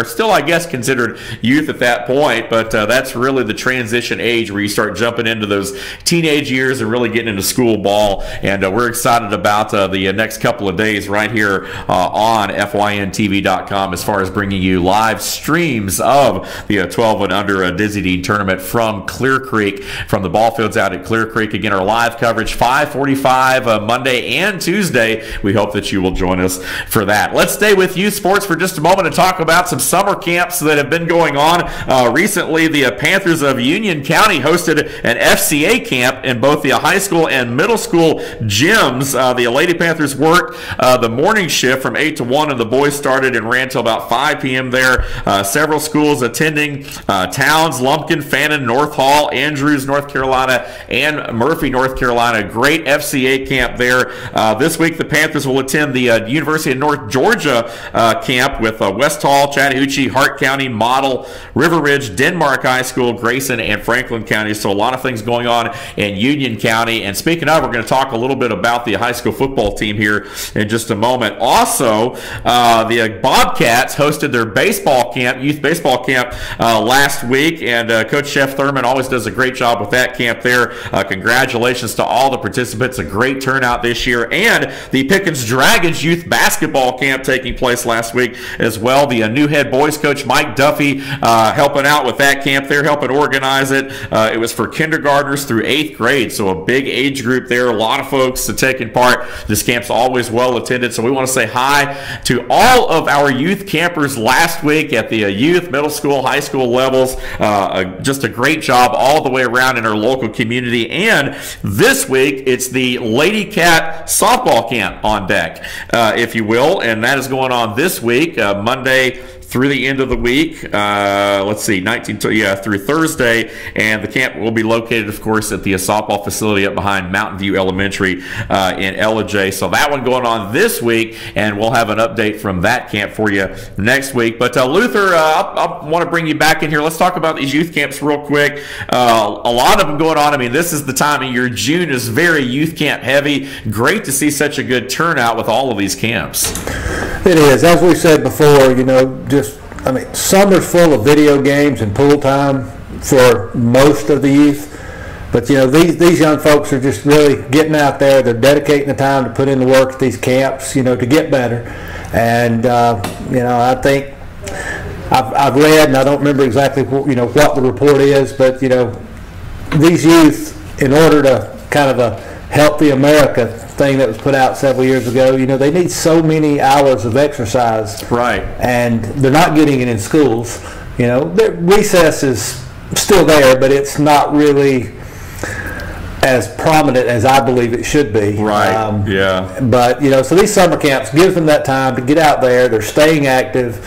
still, I guess, considered youth at that point, but that's really the transition age where you start jumping into those teenage years and really getting into school ball. And we're excited about the next couple of days right here on FYNTV.com as far as bringing you live streams of the 12 and under Dizzy Dean tournament from Clear Creek, from the ball fields out at Clear Creek. Again, our live coverage 5:45 Monday and Tuesday. We hope that you will join us for that. Let's stay with youth sports for just a moment to talk about some summer camps that have been going on. Recently, the Panthers of Union County hosted an FCA camp in both the high school and middle school gyms. The Lady Panthers worked the morning shift from 8 to 1, and the boys started and ran till about 5 p.m. there. Several schools attending: Towns, Lumpkin, Fannin, North Hall, Andrews, North Carolina, and Murphy, North Carolina. Great FCA camp there. This week, the Panthers will attend the University of North Georgia camp with West Hall, Chattahoochee, Hart County, Model, River Ridge, Denmark High School, Grayson, and Franklin County. So a lot of things going on in Union County. And speaking of, we're going to talk a little bit about the high school football team here in just a moment. Also, the Bobcats hosted their baseball camp, youth baseball camp, last week, and Coach Chef Thurman always does a great job with that camp there. Congratulations to all the participants. A great turnout this year. And the Pickens Dragons youth basketball camp taking place last week as well. The new head boys coach Mike Duffy helping out with that camp there, helping organize it. It was for kindergartners through 8th grade, so a big age group there. A lot of folks taking part. This camp's always well attended, so we want to say hi to all of our youth campers last week at the youth, middle school, high school levels. Just a great job all the way around in our local community. And this week, it's the Lady Cat softball camp on deck, if you will, and that is going on this week, Monday through the end of the week. Let's see, through Thursday, and the camp will be located, of course, at the softball facility up behind Mountain View Elementary in Ellijay. So that one going on this week, and we'll have an update from that camp for you next week. But Luther, I want to bring you back in here. Let's talk about these youth camps real quick. A lot of them going on. I mean, this is the time of year. June is very youth camp heavy. Great to see such a good turnout with all of these camps. It is. As we said before, summer's full of video games and pool time for most of the youth. But, these young folks are just really getting out there. They're dedicating the time to put in the work at these camps, to get better. And, I think I've read, and I don't remember exactly, what the report is, but, these youth, in order to kind of a Healthy America thing that was put out several years ago, they need so many hours of exercise. Right. And they're not getting it in schools. Recess is still there, but it's not really as prominent as I believe it should be. Right. Yeah. But, so these summer camps gives them that time to get out there. They're staying active.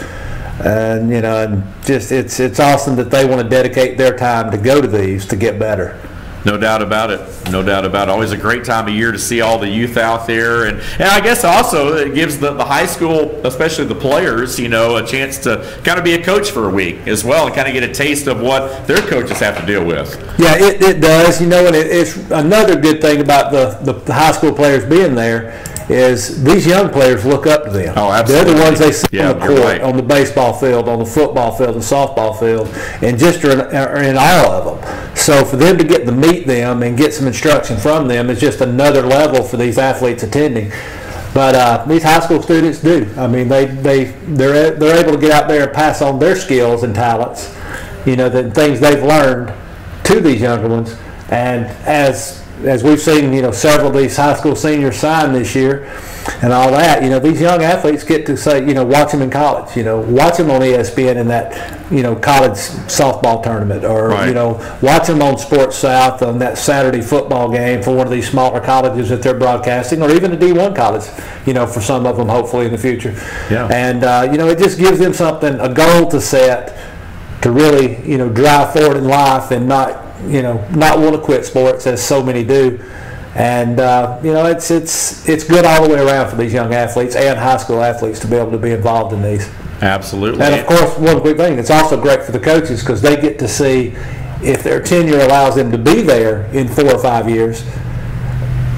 And, and just it's awesome that they want to dedicate their time to go to these to get better. No doubt about it. No doubt about it. Always a great time of year to see all the youth out there. And I guess also it gives the high school, especially the players, a chance to kind of be a coach for a week as well and kind of get a taste of what their coaches have to deal with. Yeah, it does. And it's another good thing about the high school players being there is these young players look up to them. Oh, absolutely. They're the ones they see on the court, on the baseball field, on the football field, the softball field, and just are in awe of them. So for them to get to meet them and get some instruction from them is just another level for these athletes attending. But these high school students do. I mean, they're able to get out there and pass on their skills and talents, the things they've learned to these younger ones. And as we've seen, several of these high school seniors sign this year and all that, these young athletes get to say, watch them in college, watch them on ESPN in that, college softball tournament or, right. Watch them on Sports South on that Saturday football game for one of these smaller colleges that they're broadcasting, or even a D1 college, for some of them hopefully in the future. Yeah. And, it just gives them something, a goal to set to really, drive forward in life and not want to quit sports as so many do. And it's good all the way around for these young athletes and high school athletes to be able to be involved in these. Absolutely. And of course, one quick thing, it's also great for the coaches because they get to see if their tenure allows them to be there in 4 or 5 years,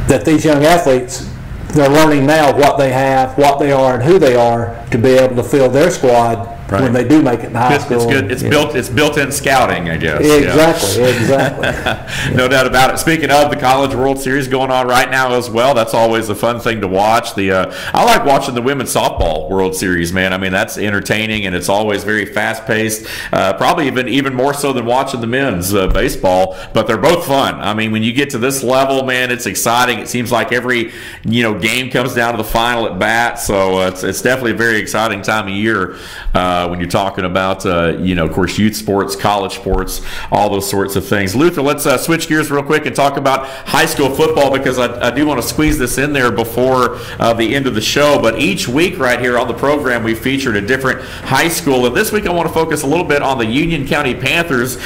that these young athletes, they're learning now what they have, what they are, and who they are to be able to fill their squad when they do make it in high school. It's good. It's built-in scouting, I guess. Exactly. No doubt about it. Speaking of the College World Series going on right now as well, that's always a fun thing to watch. I like watching the women's softball World Series, man. I mean, that's entertaining and it's always very fast-paced. Probably even more so than watching the men's baseball, but they're both fun. I mean, when you get to this level, man, it's exciting. It seems like every game comes down to the final at bat, so it's definitely a very exciting time of year when you're talking about of course, youth sports, college sports, all those sorts of things. Luther, let's switch gears real quick and talk about high school football, because I do want to squeeze this in there before the end of the show. But each week right here on the program, we featured a different high school, and this week I want to focus a little bit on the Union County Panthers.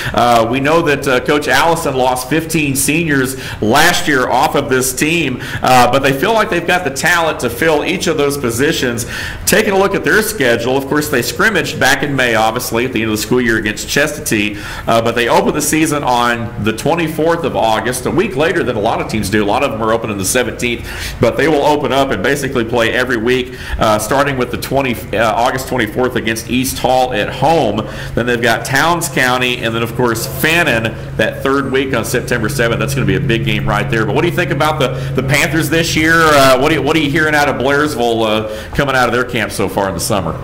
We know that Coach Allison lost 15 seniors last year off of this team, but they feel like they've got the talent to fill each of those positions. Taking a look at their schedule, of course, they scrimmaged back in May, obviously, at the end of the school year against Chestatee, but they opened the season on the 24th of August, a week later than a lot of teams do. A lot of them are open on the 17th, but they will open up and basically play every week, starting with the August 24th against East Hall at home. Then they've got Towns County, and then, of course, Fannin that third week on September 7th. That's going to be a big game right there. But what do you think about the Panthers this year? What are you hearing out of Blairsville coming out of their camp so far in the summer?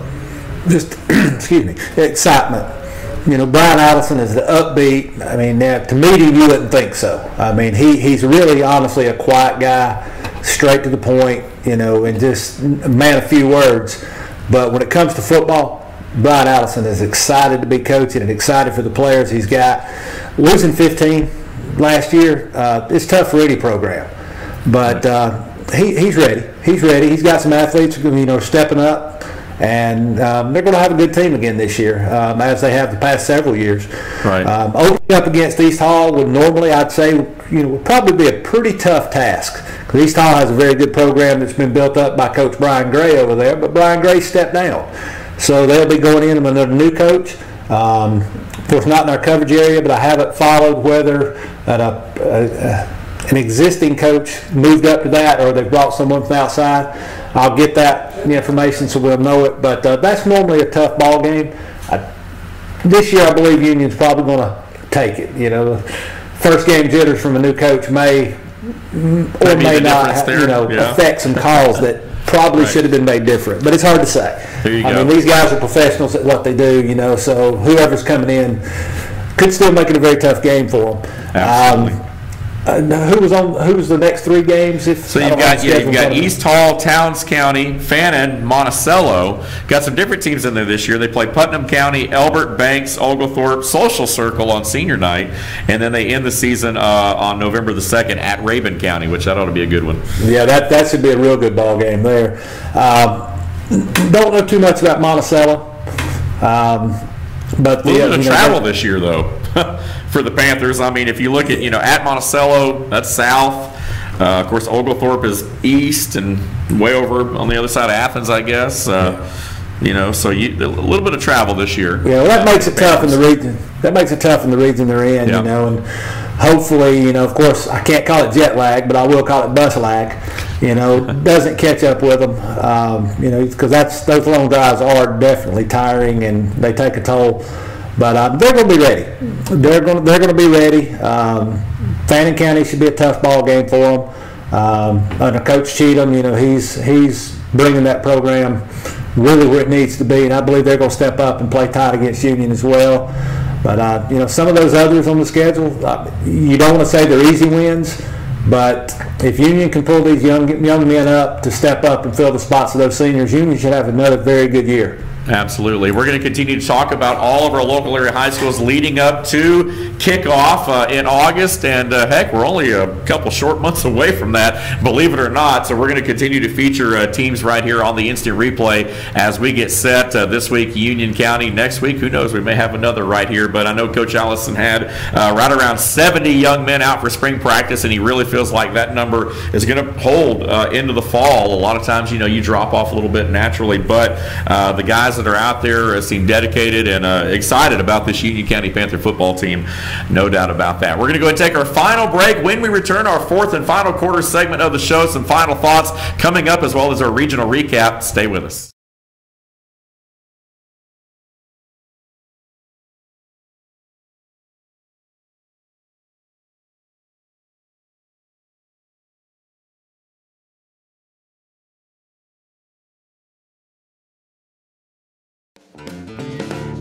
Just, excuse me, excitement. Brian Allison is the upbeat. I mean, now, to meet him, you wouldn't think so. I mean, he's really, honestly, a quiet guy, straight to the point, and just a man of few words. But when it comes to football, Brian Allison is excited to be coaching and excited for the players he's got. Losing 15 last year, it's tough for any program. But he's ready. He's ready. He's got some athletes, stepping up. And they're going to have a good team again this year, as they have the past several years. Right. Opening up against East Hall would normally, I'd say, would probably be a pretty tough task. Because East Hall has a very good program that's been built up by Coach Brian Gray over there, but Brian Gray stepped down. So they'll be going in with another new coach. Of course, not in our coverage area, but I haven't followed whether an existing coach moved up to that or they've brought someone from outside. I'll get that information so we'll know it. But that's normally a tough ball game. This year, I believe Union's probably going to take it. The first game jitters from a new coach may or may not affect some calls that probably should have been made different. But it's hard to say. I mean, these guys are professionals at what they do, so whoever's coming in could still make it a very tough game for them. Absolutely. Who was the next three games? You've got East Hall, Towns County, Fannin, Monticello. Got some different teams in there this year. They play Putnam County, Elbert, Banks, Oglethorpe, Social Circle on senior night, and then they end the season on November the 2nd at Rabun County, which that ought to be a good one. Yeah, that should be a real good ball game there. Don't know too much about Monticello. But a little bit of travel this year, though, for the Panthers. I mean, if you look at, at Monticello, that's south. Of course, Oglethorpe is east and way over on the other side of Athens, I guess. So a little bit of travel this year. Yeah, well, that makes it tough in the region. That makes it tough in the region they're in, and hopefully, of course, I can't call it jet lag, but I will call it bus lag. Doesn't catch up with them, because those long drives are definitely tiring and they take a toll. But they're going to be ready. They're going to be ready. Fannin County should be a tough ball game for them. Under Coach Cheatham, he's bringing that program really where it needs to be, and I believe they're going to step up and play tight against Union as well. But some of those others on the schedule, you don't want to say they're easy wins. But if Union can pull these young men up to step up and fill the spots of those seniors, Union should have another very good year. Absolutely. We're going to continue to talk about all of our local area high schools leading up to kickoff in August. And heck, we're only a couple short months away from that, believe it or not. So we're going to continue to feature teams right here on the Instant Replay as we get set. This week, Union County. Next week, who knows, we may have another right here. But I know Coach Allison had right around 70 young men out for spring practice, and he really feels like that number is going to hold into the fall. A lot of times, you drop off a little bit naturally. But the guys that are out there seem dedicated and excited about this Union County Panther football team. No doubt about that. We're going to go and take our final break. When we return, our fourth and final quarter segment of the show, some final thoughts coming up as well as our regional recap. Stay with us.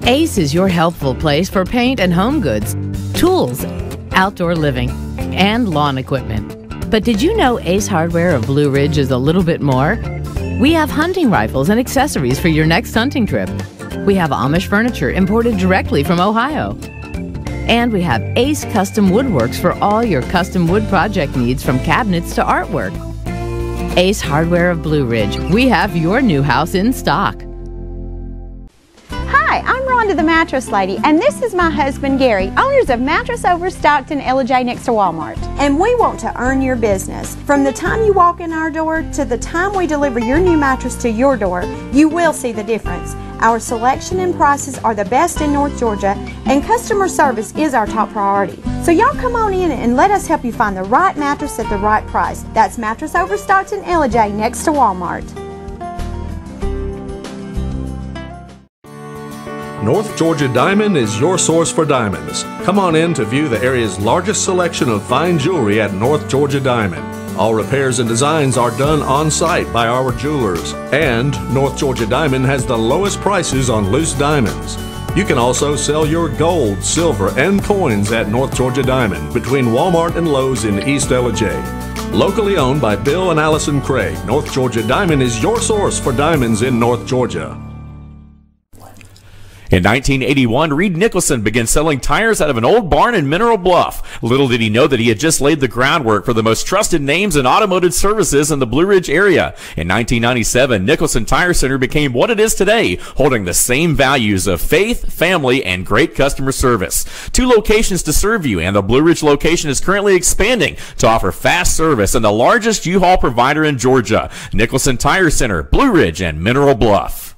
Ace is your helpful place for paint and home goods, tools, outdoor living, and lawn equipment. But did you know Ace Hardware of Blue Ridge is a little bit more? We have hunting rifles and accessories for your next hunting trip. We have Amish furniture imported directly from Ohio. And we have Ace Custom Woodworks for all your custom wood project needs, from cabinets to artwork. Ace Hardware of Blue Ridge. We have your new house in stock. Hi, I'm Rhonda the Mattress Lady, and this is my husband Gary, owners of Mattress Overstocked in LJ next to Walmart. And we want to earn your business. From the time you walk in our door to the time we deliver your new mattress to your door, you will see the difference. Our selection and prices are the best in North Georgia, and customer service is our top priority. So y'all come on in and let us help you find the right mattress at the right price. That's Mattress Overstocked in LJ next to Walmart. North Georgia Diamond is your source for diamonds. Come on in to view the area's largest selection of fine jewelry at North Georgia Diamond. All repairs and designs are done on site by our jewelers. And North Georgia Diamond has the lowest prices on loose diamonds. You can also sell your gold, silver, and coins at North Georgia Diamond between Walmart and Lowe's in East LJ. Locally owned by Bill and Allison Craig, North Georgia Diamond is your source for diamonds in North Georgia. In 1981, Reed Nicholson began selling tires out of an old barn in Mineral Bluff. Little did he know that he had just laid the groundwork for the most trusted names in automotive services in the Blue Ridge area. In 1997, Nicholson Tire Center became what it is today, holding the same values of faith, family, and great customer service. 2 locations to serve you, and the Blue Ridge location is currently expanding to offer fast service and the largest U-Haul provider in Georgia. Nicholson Tire Center, Blue Ridge, and Mineral Bluff.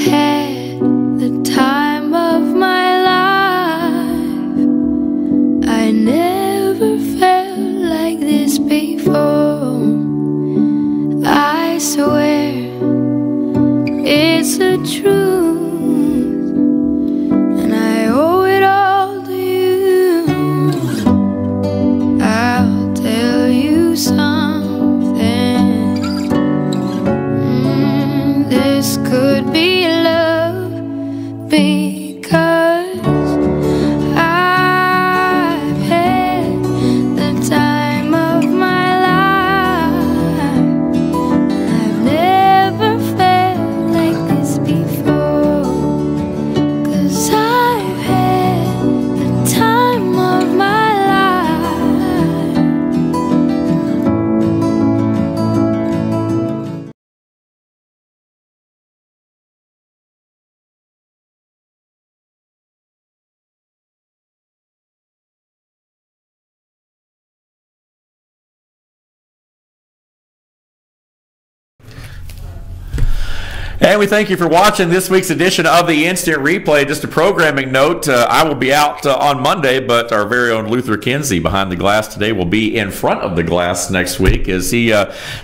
Had the time of my life. I never felt like this before. I swear it's the truth, and I owe it all to you. I'll tell you something. This could be love, because I've had the time of my life. I've never felt like this before, 'cause I've had the time of my life. And we thank you for watching this week's edition of the Instant Replay. Just a programming note, I will be out on Monday, but our very own Luther Kinsey behind the glass today will be in front of the glass next week as he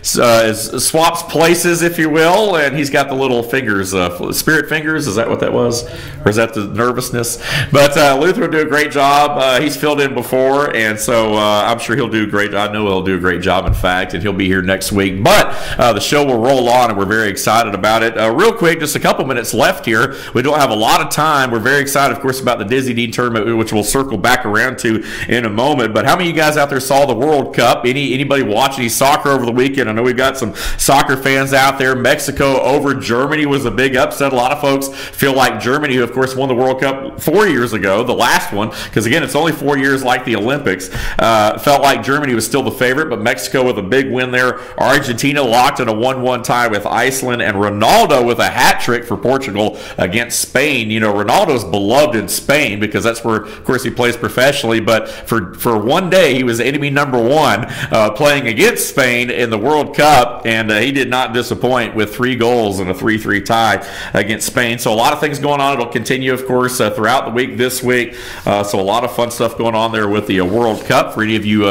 swaps places, if you will, and he's got the little fingers, spirit fingers, is that what that was? Or is that the nervousness? But Luther will do a great job. He's filled in before, and so I'm sure he'll do great. I know he'll do a great job, in fact, and he'll be here next week. But the show will roll on, and we're very excited about it. Real quick, just a couple minutes left here. We don't have a lot of time. We're very excited, of course, about the Disney Dean tournament, which we'll circle back around to in a moment. But how many of you guys out there saw the World Cup? Anybody watch any soccer over the weekend? I know we've got some soccer fans out there. Mexico over Germany was a big upset. A lot of folks feel like Germany, who of course won the World Cup 4 years ago, the last one, because again, it's only 4 years like the Olympics, felt like Germany was still the favorite, but Mexico with a big win there. Argentina locked in a 1-1 tie with Iceland, and Ronaldo with a hat trick for Portugal against Spain. You know, Ronaldo's beloved in Spain because that's where, of course, he plays professionally, but for one day he was enemy number 1 playing against Spain in the World Cup, and he did not disappoint with 3 goals and a 3-3 tie against Spain. So a lot of things going on. It'll continue, of course, throughout the week this week. So a lot of fun stuff going on there with the World Cup. For any of you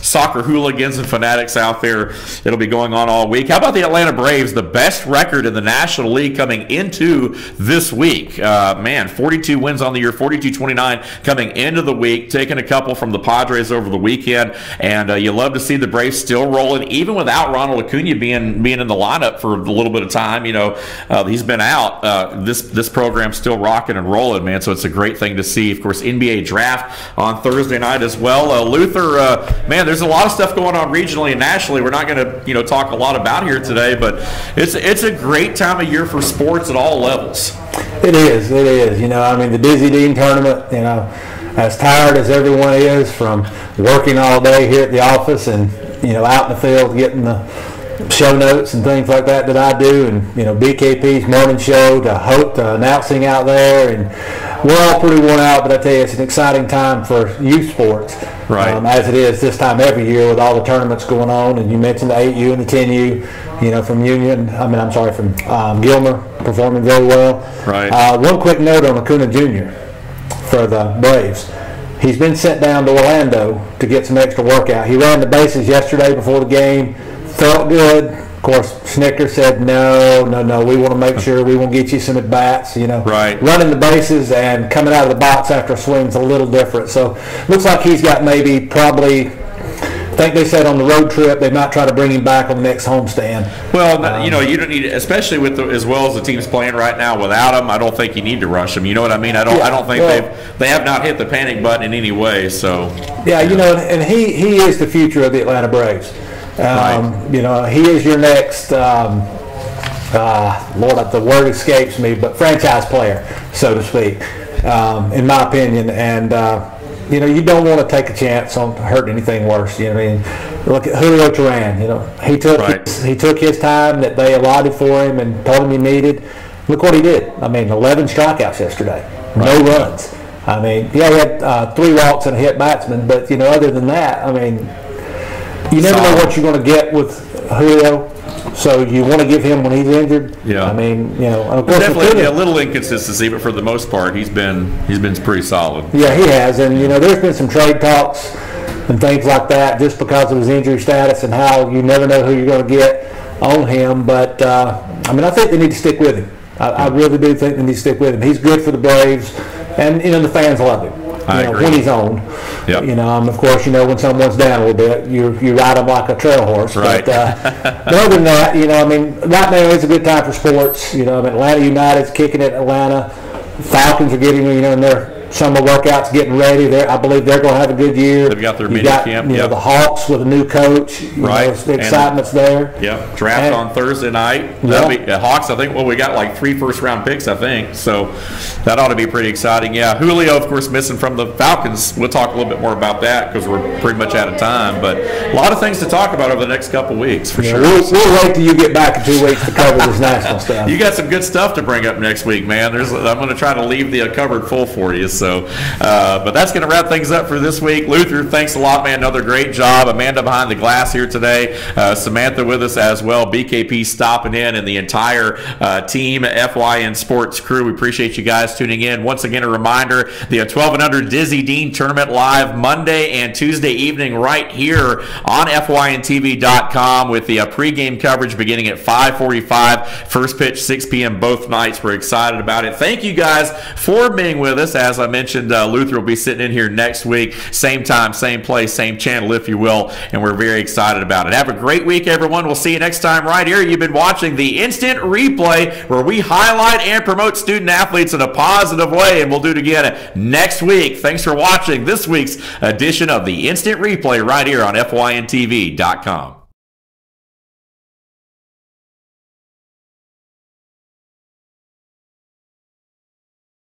soccer hooligans and fanatics out there, it'll be going on all week. How about the Atlanta Braves? The best record in the National National League coming into this week. 42 wins on the year, 42-29 coming into the week, taking a couple from the Padres over the weekend, and you love to see the Braves still rolling, even without Ronald Acuna being in the lineup for a little bit of time. He's been out. This program's still rocking and rolling, man, so it's a great thing to see. Of course, NBA draft on Thursday night as well. Luther, man, there's a lot of stuff going on regionally and nationally. We're not going to talk a lot about here today, but it's a great time of year for sports at all levels. It is. The Dizzy Dean tournament, as tired as everyone is from working all day here at the office and, out in the field getting the show notes and things like that I do, and, BKP's morning show to announcing out there, and we're all pretty worn out, but I tell you, it's an exciting time for youth sports, right? As it is this time every year with all the tournaments going on, and you mentioned the 8U and the 10U, from Gilmer performing very well. Right. One quick note on Acuna Jr. for the Braves. He's been sent down to Orlando to get some extra workout. He ran the bases yesterday before the game, felt good. Of course, Snicker said, no, we want to make sure we want to get you some at-bats. Right. Running the bases and coming out of the box after a swing is a little different. So looks like he's got I think they said on the road trip they might try to bring him back on the next homestand. Well, you don't need, especially with as well as the team's playing right now. Without him, I don't think you need to rush him. You know what I mean? I don't think they have not hit the panic button in any way. So yeah, and he is the future of the Atlanta Braves. He is your next the word escapes me, but franchise player, so to speak, in my opinion. And you don't want to take a chance on hurting anything worse. Look at Julio Teheran. He took his time that they allotted for him and told him he needed. Look what he did. 11 strikeouts yesterday, no runs. He had 3 walks and a hit batsman, but other than that, you never know what you're going to get with Julio. So you want to give him when he's injured. Yeah. Of course, definitely a little inconsistency, but for the most part, he's been pretty solid. Yeah, he has, and there's been some trade talks and things like that just because of his injury status and how you never know who you're going to get on him. But I think they need to stick with him. I really do think they need to stick with him. He's good for the Braves, and the fans love him. When he's on. Yep. Of course, when someone's down a little bit, you ride them like a trail horse. Right. But other than that, right now is a good time for sports. Atlanta United's kicking it. Atlanta Falcons are getting, in their summer workouts, getting ready. I believe they're going to have a good year. They've got their mini camp. The Hawks with a new coach. The excitement's there. Yep. Draft on Thursday night. That'll be Hawks. I think. Well, we got like 3 first-round picks, I think. So that ought to be pretty exciting. Yeah. Julio, of course, missing from the Falcons. We'll talk a little bit more about that because we're pretty much out of time. But a lot of things to talk about over the next couple weeks for sure. We'll wait till you get back in 2 weeks to cover this national stuff. You got some good stuff to bring up next week, man. I'm going to try to leave the cupboard full for you. So, but that's going to wrap things up for this week. Luther, thanks a lot, man. Another great job. Amanda behind the glass here today. Samantha with us as well. BKP stopping in, and the entire Team FYN Sports crew. We appreciate you guys tuning in. Once again, a reminder, the 12 and under Dizzy Dean Tournament live Monday and Tuesday evening right here on FYNTV.com with the pregame coverage beginning at 5:45. First pitch 6 p.m. both nights. We're excited about it. Thank you guys for being with us. As I mentioned, Luther will be sitting in here next week. Same time, same place, same channel, if you will. And we're very excited about it. Have a great week, everyone. We'll see you next time right here. You've been watching the Instant Replay, where we highlight and promote student athletes in a positive way. And we'll do it again next week. Thanks for watching this week's edition of the Instant Replay right here on FYNTV.com.